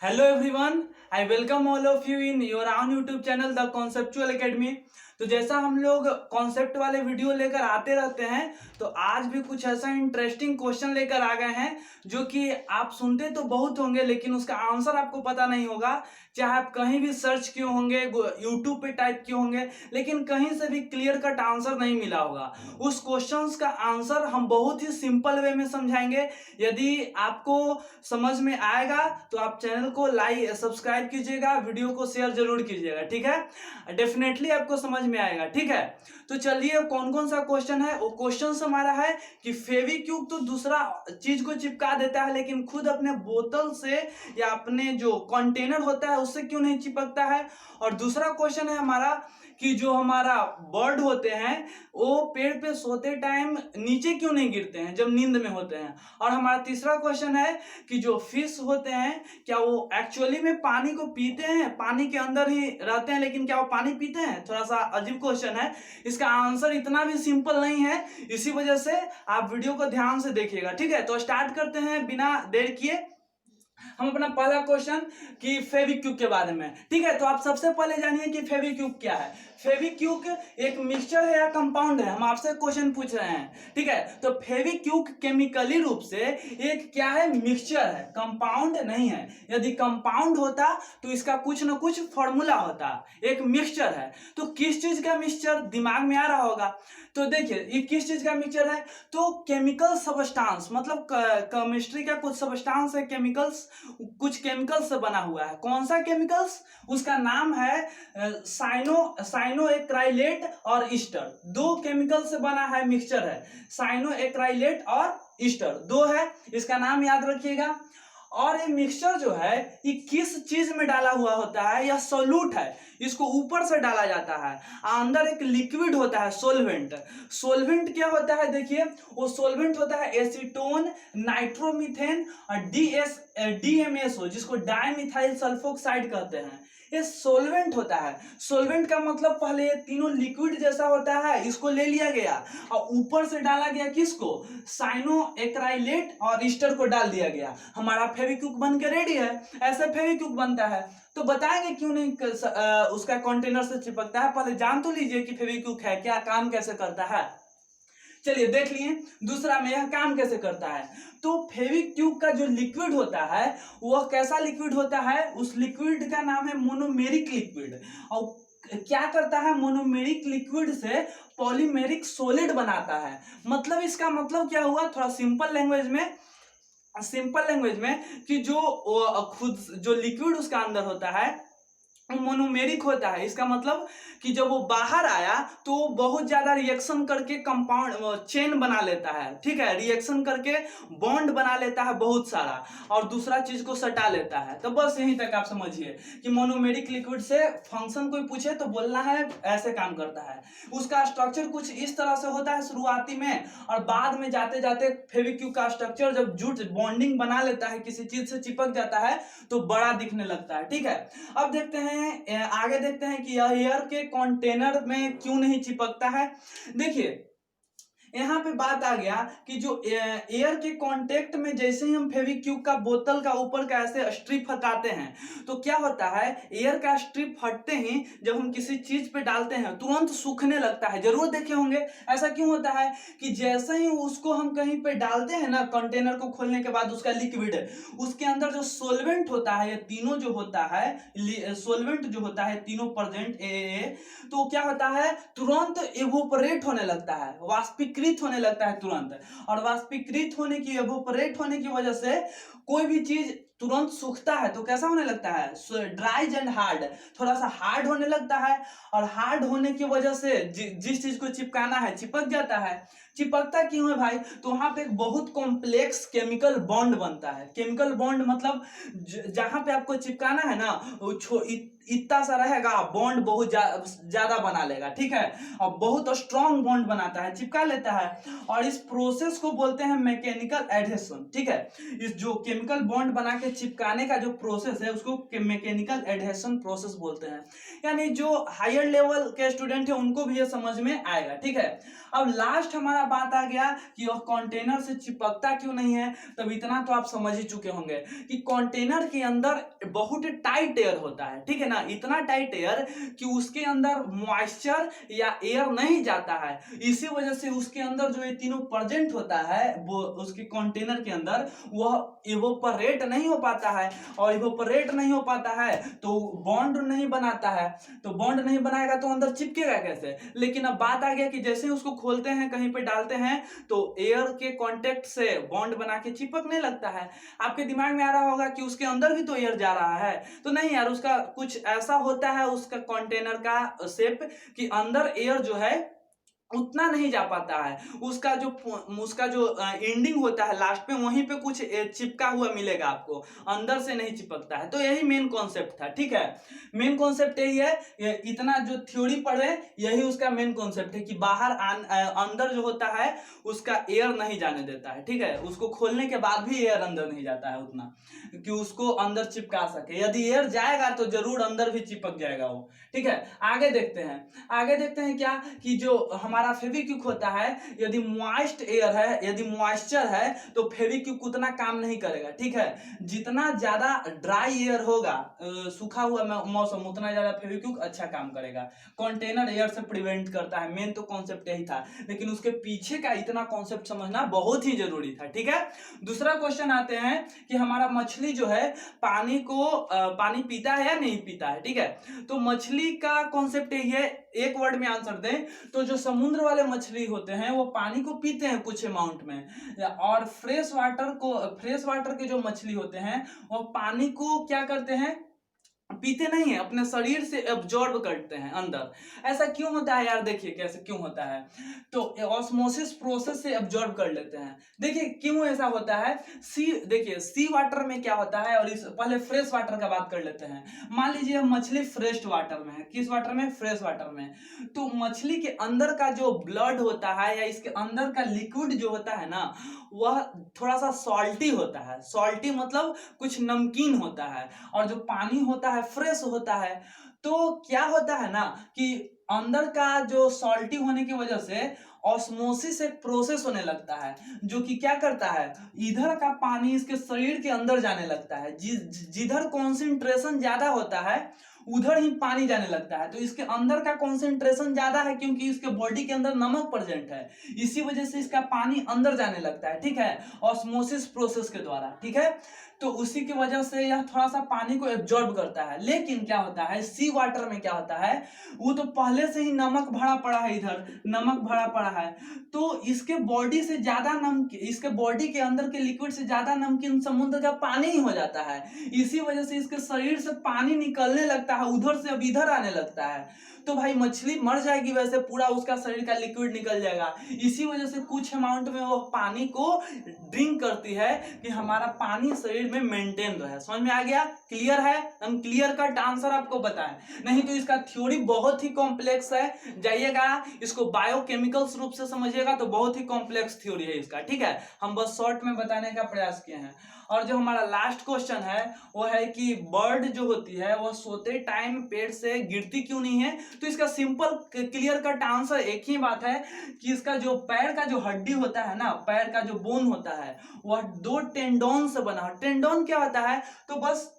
Hello everyone, I welcome all of you in your own YouTube channel The Conceptual Academy। तो जैसा हम लोग concept वाले video लेकर आते रहते हैं, तो आज भी कुछ ऐसा इंटरेस्टिंग क्वेश्चन लेकर आ गए हैं जो कि आप सुनते तो बहुत होंगे लेकिन उसका आंसर आपको पता नहीं होगा। चाहे आप कहीं भी सर्च किए होंगे, यूट्यूब पे टाइप किए होंगे, लेकिन कहीं से भी क्लियर कट आंसर नहीं मिला होगा। उस क्वेश्चंस का आंसर हम बहुत ही सिंपल वे में समझाएंगे। यदि आपको समझ में आएगा तो आप चैनल को लाइक सब्सक्राइब कीजिएगा, वीडियो को शेयर जरूर कीजिएगा, ठीक है। डेफिनेटली आपको समझ में आएगा, ठीक है। तो चलिए कौन कौन सा क्वेश्चन है। वो क्वेश्चन हमारा है कि फेविक्विक तो दूसरा चीज को चिपका देता है लेकिन खुद अपने बोतल से या अपने जो कंटेनर होता है उससे क्यों नहीं चिपकता है। और दूसरा क्वेश्चन है हमारा कि जो हमारा बर्ड होते हैं वो पेड़ पे सोते टाइम नीचे क्यों नहीं गिरते हैं जब नींद में होते हैं। और हमारा तीसरा क्वेश्चन है कि जो फिश होते हैं क्या वो एक्चुअली में पानी को पीते हैं, पानी के अंदर ही रहते हैं लेकिन क्या वो पानी पीते हैं। थोड़ा सा अजीब क्वेश्चन है, इसका आंसर इतना भी सिंपल नहीं है, इसी वजह से आप वीडियो को ध्यान से देखिएगा, ठीक है। तो स्टार्ट करते हैं बिना देर किए हम अपना पहला क्वेश्चन कि फेविक्विक के बारे में, ठीक है। तो आप सबसे पहले जानिए कि फेविक्विक क्या है। फेविक्विक एक मिक्सचर है या कंपाउंड है, हम आपसे क्वेश्चन पूछ रहे हैं, ठीक है। तो फेविक्विक केमिकली रूप से एक क्या है, मिक्सचर है, कंपाउंड नहीं है। यदि कंपाउंड होता तो इसका कुछ ना कुछ फॉर्मूला होता, एक मिक्सचर है। तो किस चीज का मिक्सचर दिमाग में आ रहा होगा। तो देखिए ये किस चीज का मिक्सचर है, तो केमिकल सबस्टांस, मतलब केमिस्ट्री का कुछ सबस्टांस है, केमिकल्स, कुछ केमिकल्स से बना हुआ है। कौन सा केमिकल्स, उसका नाम है साइनोएक्राइलेट और ईस्टर। दो केमिकल से बना है मिक्सचर है, साइनोएक्राइलेट और ईस्टर, दो है, इसका नाम याद रखिएगा। और ये मिक्सचर जो है ये किस चीज में डाला हुआ होता है, यह सोल्यूट है, इसको ऊपर से डाला जाता है। अंदर एक लिक्विड होता है सोल्वेंट। सोल्वेंट क्या होता है, देखिए वो सोल्वेंट होता है एसीटोन, नाइट्रोमीथेन और डीएमएसओ, जिसको डाइमिथाइल सल्फोक्साइड कहते हैं। ये सोल्वेंट होता है। सोल्वेंट का मतलब पहले ये तीनों लिक्विड जैसा होता है, इसको ले लिया गया और ऊपर से डाला गया किसको, साइनोएक्राइलेट और ईस्टर को डाल दिया गया, हमारा फेविक्विक बन के रेडी है। ऐसे फेविक्विक बनता है। तो बताएंगे क्यों नहीं उसका कंटेनर से चिपकता है। पहले जान तो लीजिए कि फेविक्विक है क्या, काम कैसे करता है। चलिए देख लिए दूसरा में यह काम कैसे करता है। तो फेविक्विक का जो लिक्विड होता है वह कैसा लिक्विड होता है, उस लिक्विड का नाम है मोनोमेरिक लिक्विड। और क्या करता है, मोनोमेरिक लिक्विड से पॉलीमेरिक सॉलिड बनाता है। मतलब इसका मतलब क्या हुआ, थोड़ा सिंपल लैंग्वेज में कि जो खुद जो लिक्विड उसका अंदर होता है मोनोमेरिक होता है। इसका मतलब कि जब वो बाहर आया तो वो बहुत ज्यादा रिएक्शन करके कंपाउंड चेन बना लेता है, ठीक है, रिएक्शन करके बॉन्ड बना लेता है बहुत सारा और दूसरा चीज को सटा लेता है। तो बस यहीं तक आप समझिए कि मोनोमेरिक लिक्विड से फंक्शन कोई पूछे तो बोलना है ऐसे काम करता है। उसका स्ट्रक्चर कुछ इस तरह से होता है शुरुआती में, और बाद में जाते जाते फेविक्विक का स्ट्रक्चर जब जुट बॉन्डिंग बना लेता है, किसी चीज से चिपक जाता है तो बड़ा दिखने लगता है, ठीक है। अब देखते हैं आगे, देखते हैं कि यह एयर के कंटेनर में क्यों नहीं चिपकता है। देखिए यहाँ पे बात आ गया कि जो एयर के कांटेक्ट में जैसे ही हम फेविक्विक का बोतल का ऊपर का ऐसे स्ट्रिप हटाते हैं तो क्या होता है, एयर का स्ट्रिप हटते ही जब हम किसी चीज पे डालते हैं तुरंत सूखने लगता है। जरूर देखे होंगे ऐसा क्यों होता है कि जैसे ही उसको हम कहीं पे डालते हैं ना, कंटेनर को खोलने के बाद उसका लिक्विड उसके अंदर जो सोलवेंट होता है, ये तीनों जो होता है सोलवेंट जो होता है तीनों प्रेजेंट तो क्या होता है, तुरंत इवोपरेट होने लगता है, वाष्पीकृत होने लगता है तुरंत। और वाष्पीकृत होने की, इवोपरेट होने की वजह से कोई भी चीज तुरंत सूखता है तो कैसा होने लगता है, ड्राइज एंड हार्ड, थोड़ा सा हार्ड होने लगता है। और हार्ड होने की वजह से जिस चीज को चिपकाना है चिपक जाता है। चिपकता क्यों है भाई, तो वहां पे एक बहुत कॉम्प्लेक्स केमिकल बॉन्ड बनता है। केमिकल बॉन्ड मतलब जहां पे आपको चिपकाना है ना वो इतना सा रहेगा, बॉन्ड बहुत ज्यादा बना लेगा, ठीक है, और बहुत स्ट्रॉन्ग बॉन्ड बनाता है, चिपका लेता है। और इस प्रोसेस को बोलते हैं मैकेनिकल एडहेशन, ठीक है। इस जो केमिकल बॉन्ड बना के चिपकाने का जो प्रोसेस है उसको मैकेनिकल एडहेशन प्रोसेस बोलते हैं। यानी जो हायर लेवल के स्टूडेंट है उनको भी ये समझ में आएगा, ठीक है। अब लास्ट हमारा बात आ गया कि वह कंटेनर से चिपकता क्यों नहीं है, तब इतना तो आप समझ ही चुके होंगे कि कंटेनर के अंदर बहुत टाइट एयर होता है, ठीक है ना, इतना टाइट एयर कि उसके अंदर मॉइस्चर या एयर नहीं जाता है। इसी वजह से उसके अंदर जो ये तीनों प्रेजेंट होता है वो उसके कंटेनर के अंदर वह इवोपरेट नहीं हो पाता है, और इवोपरेट नहीं हो पाता है तो बॉन्ड नहीं बनाता है। तो बॉन्ड नहीं बनाएगा तो अंदर चिपकेगा कैसे। लेकिन अब बात आ गया कि जैसे ही उसको खोलते हैं कहीं पे डालते हैं तो एयर के कांटेक्ट से बॉन्ड बना के चिपकने लगता है। आपके दिमाग में आ रहा होगा कि उसके अंदर भी तो एयर जा रहा है, तो नहीं यार, उसका कुछ ऐसा होता है उसका कंटेनर का शेप कि अंदर एयर जो है उतना नहीं जा पाता है। उसका जो एंडिंग होता है लास्ट पे, वहीं पे कुछ चिपका हुआ मिलेगा आपको, अंदर से नहीं चिपकता है। तो यही मेन कॉन्सेप्ट था, ठीक है, मेन कॉन्सेप्ट यही है। इतना जो थ्योरी पढ़े यही उसका मेन कॉन्सेप्ट है कि बाहर अंदर जो होता है उसका एयर नहीं जाने देता है, ठीक है, उसको खोलने के बाद भी एयर अंदर नहीं जाता है उतना कि उसको अंदर चिपका सके। यदि एयर जाएगा तो जरूर अंदर भी चिपक जाएगा वो, ठीक है। आगे देखते हैं क्या कि जो हमारा फेविक्विक होता है, यदि मॉइस्ट एयर है, यदि मॉइस्चर है तो फेविक्विक उतना काम नहीं करेगा, ठीक है। जितना ज्यादा ड्राई एयर होगा, सूखा हुआ मौसम, उतना ज्यादा फेविक्विक अच्छा काम करेगा। कंटेनर एयर से प्रिवेंट करता है, मेन तो कॉन्सेप्ट यही था, लेकिन उसके पीछे का इतना कॉन्सेप्ट समझना बहुत ही जरूरी था, ठीक है। दूसरा क्वेश्चन आते हैं कि हमारा मछली जो है पानी पीता है या नहीं पीता है, ठीक है। तो मछली का कॉन्सेप्ट यही है, एक वर्ड में आंसर दें तो जो समुद्र वाले मछली होते हैं वो पानी को पीते हैं कुछ अमाउंट में, और फ्रेश वाटर के जो मछली होते हैं वो पानी को क्या करते हैं, पीते नहीं है, अपने शरीर से एब्जॉर्ब करते हैं अंदर। ऐसा क्यों होता है यार, देखिए कैसे क्यों होता है। तो ऑस्मोसिस प्रोसेस से एब्जॉर्ब कर लेते हैं। देखिए क्यों ऐसा होता है। देखिए सी वाटर में क्या होता है, और पहले फ्रेश वाटर का बात कर लेते हैं। मान लीजिए मछली फ्रेश वाटर में है, किस वाटर में, फ्रेश वाटर में। तो मछली के अंदर का जो ब्लड होता है या इसके अंदर का लिक्विड जो होता है ना, वह थोड़ा सा सॉल्टी होता है। सॉल्टी मतलब कुछ नमकीन होता है, और जो पानी होता है फ्रेश होता है। तो क्या होता है ना कि अंदर का जो सॉल्टी होने की वजह से ऑस्मोसिस एक प्रोसेस होने लगता है, जो कि क्या करता है, इधर का पानी इसके शरीर के अंदर जाने लगता है। जिधर कॉन्सेंट्रेशन ज्यादा होता है उधर ही पानी जाने लगता है। तो इसके अंदर का कॉन्सेंट्रेशन ज्यादा है क्योंकि इसके बॉडी के अंदर नमक प्रेजेंट है, इसी वजह से इसका पानी अंदर जाने लगता है, ठीक है, ऑस्मोसिस प्रोसेस के द्वारा, ठीक है। तो उसी की वजह से यह थोड़ा सा पानी को एब्जॉर्ब करता है। लेकिन क्या होता है सी वाटर में, क्या होता है, वो तो पहले से ही नमक भरा पड़ा है, इधर नमक भरा पड़ा है, तो इसके बॉडी से ज्यादा नमकीन, इसके बॉडी के अंदर के लिक्विड से ज्यादा नमकीन समुद्र का पानी ही हो जाता है। इसी वजह से इसके शरीर से पानी निकलने लगता है, उधर से अब इधर आने लगता है। तो भाई मछली मर जाएगी वैसे, पूरा उसका शरीर का लिक्विड निकल जाएगा। इसी वजह से कुछ अमाउंट में वो पानी को ड्रिंक करती है कि हमारा पानी शरीर में मेंटेन रहे। समझ में आ गया, क्लियर है, हम क्लियर कट आंसर आपको बताएं, नहीं तो इसका थ्योरी बहुत ही कॉम्प्लेक्स है। जाइएगा इसको बायोकेमिकल्स रूप से समझिएगा तो बहुत ही कॉम्प्लेक्स थ्योरी है इसका, ठीक है। हम बस शॉर्ट में बताने का प्रयास किए हैं। और जो हमारा लास्ट क्वेश्चन है वो है कि बर्ड जो होती है वो सोते टाइम पेड़ से गिरती क्यों नहीं है। तो इसका सिंपल क्लियर कट आंसर एक ही बात है कि इसका जो पैर का जो हड्डी होता है ना, पैर का जो बोन होता है वह दो टेंडोन से बना। टेंडोन क्या होता है, तो बस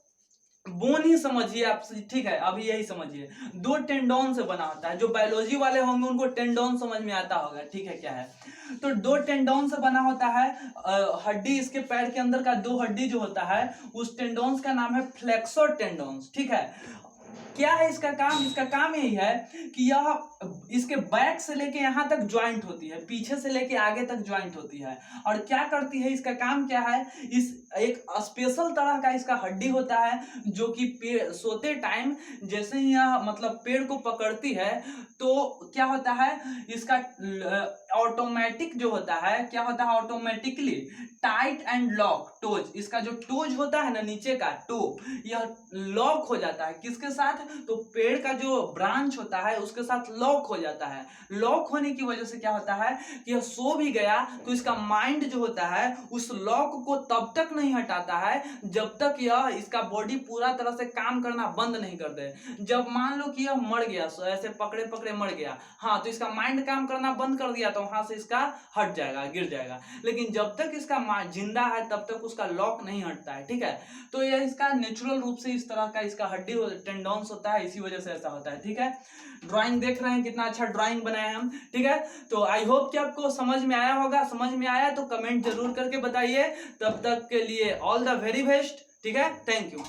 बोन ही समझिए आप, ठीक है, अभी यही समझिए, दो टेंडोन से बना होता है। जो बायोलॉजी वाले होंगे उनको टेंडोन समझ में आता होगा, ठीक है, क्या है, तो दो टेंडोन से बना होता है। हड्डी, इसके पैर के अंदर का दो हड्डी जो होता है उस टेंडोन्स का नाम है फ्लेक्सोर टेंडोन्स, ठीक है। क्या है इसका काम, इसका काम यही है कि यह इसके बैक से लेके यहाँ तक ज्वाइंट होती है, पीछे से लेके आगे तक ज्वाइंट होती है। और क्या करती है, इसका काम क्या है, इस एक स्पेशल तरह का इसका हड्डी होता है जो कि सोते टाइम जैसे ही यह मतलब पेड़ को पकड़ती है तो क्या होता है, इसका ऑटोमेटिक जो होता है, क्या होता है, automatically tight and lock toes, इसका जो टोज होता है ना नीचे का टो, यह लॉक हो जाता है किसके साथ, तो पेड़ का जो ब्रांच होता है उसके साथ लॉक हो जाता है। लॉक होने की वजह से क्या होता है कि यह सो भी गया तो इसका माइंड जो होता है उस लॉक को तब तक नहीं हटाता है जब तक यह इसका बॉडी पूरा तरह से काम करना बंद नहीं कर दे। जब मान लो कि यह मर गया, ऐसे पकड़े पकड़े मर गया, हाँ, तो इसका माइंड काम करना बंद कर दिया तो वहां से इसका हट जाएगा, गिर जाएगा। लेकिन जब तक इसका जिंदा है तब तक उसका लॉक नहीं हटता है, ठीक है। तो यह इसका नेचुरल रूप से इस तरह का इसका हड्डी टेंडोन्स होता है, इसी वजह से ऐसा होता है, ठीक है। ड्राइंग देख रहे हैं, कितना अच्छा ड्राइंग बनाए हम, ठीक है। तो आई होप कि आपको समझ में आया होगा। समझ में आया तो कमेंट जरूर करके बताइए। तब तक के लिए ऑल द वेरी बेस्ट, ठीक है। Thank you.